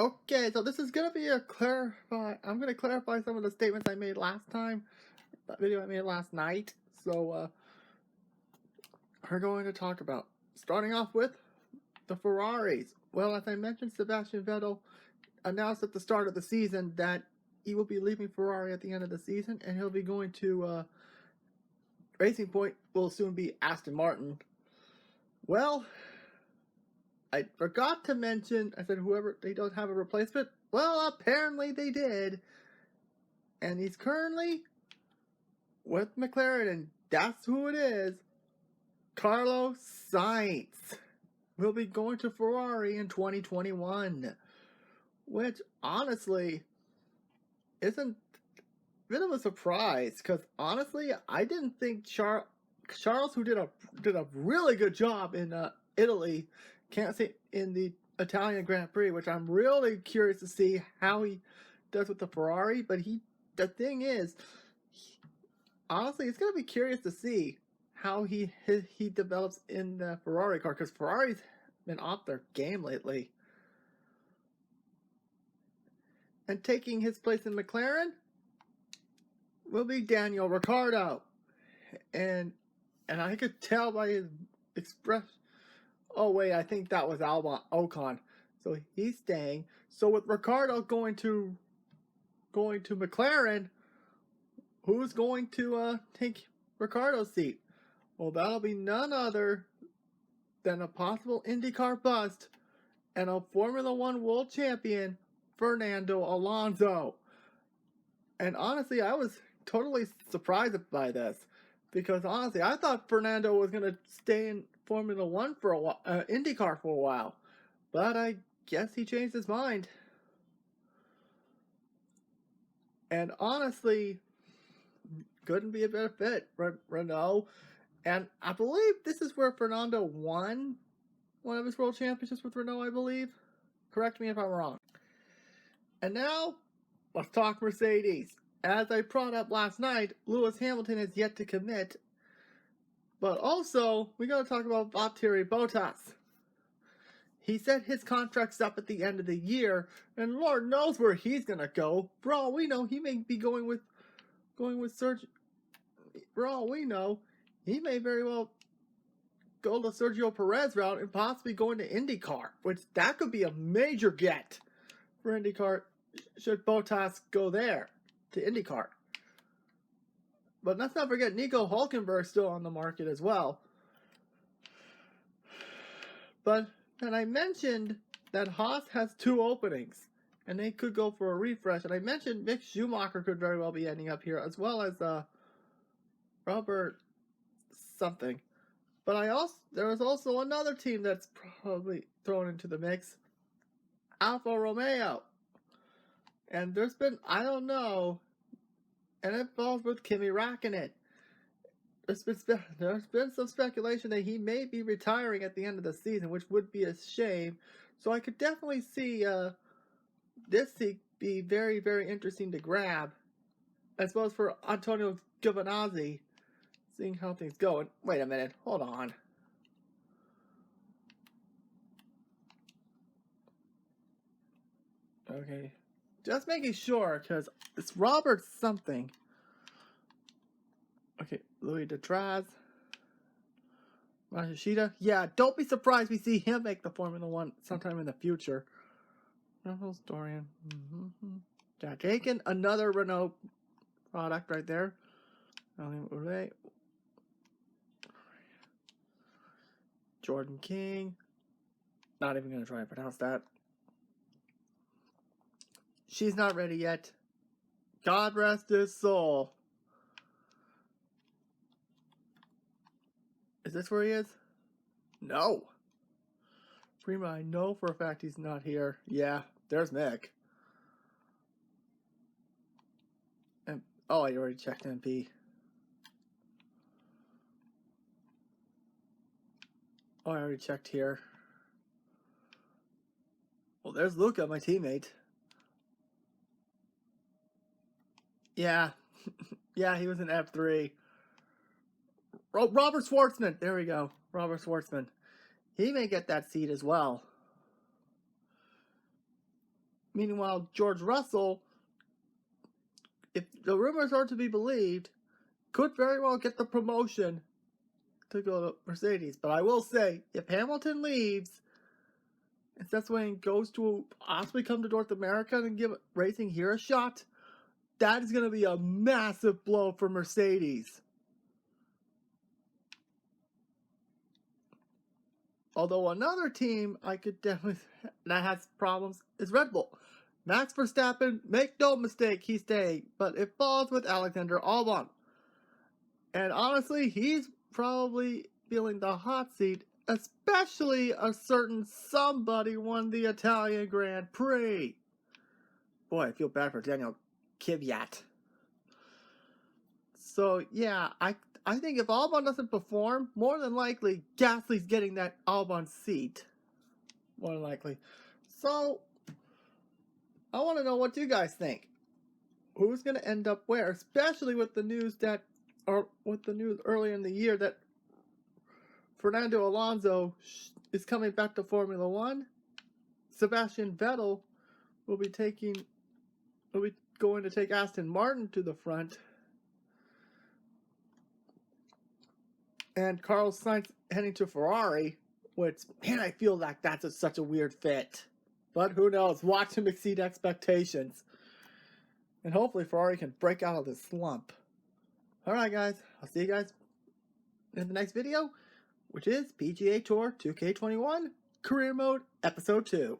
Okay, so this is gonna be a I'm gonna clarify some of the statements I made last time, that video I made last night. So, we're going to talk about starting off with the Ferraris. Well, as I mentioned, Sebastian Vettel announced at the start of the season that he will be leaving Ferrari at the end of the season, and he'll be going to Racing Point. Will soon be Aston Martin. Well, I forgot to mention, I said whoever they don't have a replacement. Well, apparently they did. And he's currently with McLaren, and that's who it is. Carlos Sainz will be going to Ferrari in 2021, which honestly isn't a bit of a surprise, because honestly I didn't think Charles, who did a really good job in Italy, can't say in the Italian Grand Prix, which I'm really curious to see how he does with the Ferrari. But the thing is, honestly, it's gonna be curious to see how he develops in the Ferrari car, because Ferrari's been off their game lately. And taking his place in McLaren will be Daniel Ricciardo, and I could tell by his expression. Oh wait, I think that was Ocon. So he's staying. So with Ricciardo going to McLaren, who's going to take Ricciardo's seat? Well, that'll be none other than a possible IndyCar bust and a Formula One world champion, Fernando Alonso. And honestly, I was totally surprised by this, because honestly, I thought Fernando was going to stay in Formula One for a while, IndyCar for a while, but I guess he changed his mind. And honestly, couldn't be a better fit, Renault. And I believe this is where Fernando won one of his world championships with Renault, I believe. Correct me if I'm wrong. And now, let's talk Mercedes. As I brought up last night, Lewis Hamilton has yet to commit. But also, we gotta talk about Valtteri Bottas. He said his contract's up at the end of the year, and Lord knows where he's gonna go. For all we know, he may be going with Sergio. For all we know, he may very well go the Sergio Perez route and possibly go into IndyCar, which that could be a major get for IndyCar should Bottas go there to IndyCar. But let's not forget Nico Hulkenberg still on the market as well. But then I mentioned that Haas has 2 openings, and they could go for a refresh. And I mentioned Mick Schumacher could very well be ending up here, as well as Robert something. But there was also another team that's probably thrown into the mix, Alfa Romeo. And there's been, I don't know, and it involves with Kimi Räikkönen. There's been some speculation that he may be retiring at the end of the season, which would be a shame. So I could definitely see this seat be very, very interesting to grab, as well as for Antonio Giovinazzi, seeing how things go. And wait a minute, hold on. Okay, just making sure, because it's Robert something. Okay, Louis Detraz, Matsushita. Yeah, don't be surprised we see him make the Formula One sometime in the future. Russell Dorian. Jack Aiken, another Renault product right there. Jordan King. Not even going to try and pronounce that. She's not ready yet. God rest his soul. Is this where he is? No. Prima, I know for a fact he's not here. Yeah, there's Mick. And oh, I already checked MP. Oh, I already checked here. Well, there's Luca, my teammate. Yeah. Yeah, he was in F3. Robert Schwartzman. There we go. Robert Schwartzman. He may get that seat as well. Meanwhile, George Russell, if the rumors are to be believed, could very well get the promotion to go to Mercedes. But I will say, if Hamilton leaves, and Seth goes to possibly come to North America and give racing here a shot, that is going to be a massive blow for Mercedes. Although another team I could definitely that has problems is Red Bull. Max Verstappen, make no mistake, he's staying, but it falls with Alexander Albon. And honestly, he's probably feeling the hot seat, especially a certain somebody won the Italian Grand Prix. Boy, I feel bad for Daniel Kvyat. So yeah, I think if Albon doesn't perform, more than likely Gasly's getting that Albon seat. More than likely. So I want to know what you guys think. Who's going to end up where, especially with the news early in the year that Fernando Alonso is coming back to Formula One. Sebastian Vettel will be going to take Aston Martin to the front. And Carlos Sainz heading to Ferrari, which, man, I feel like that's such a weird fit. But who knows? Watch him exceed expectations. And hopefully Ferrari can break out of this slump. Alright guys, I'll see you guys in the next video, which is PGA Tour 2K21 Career Mode Episode 2.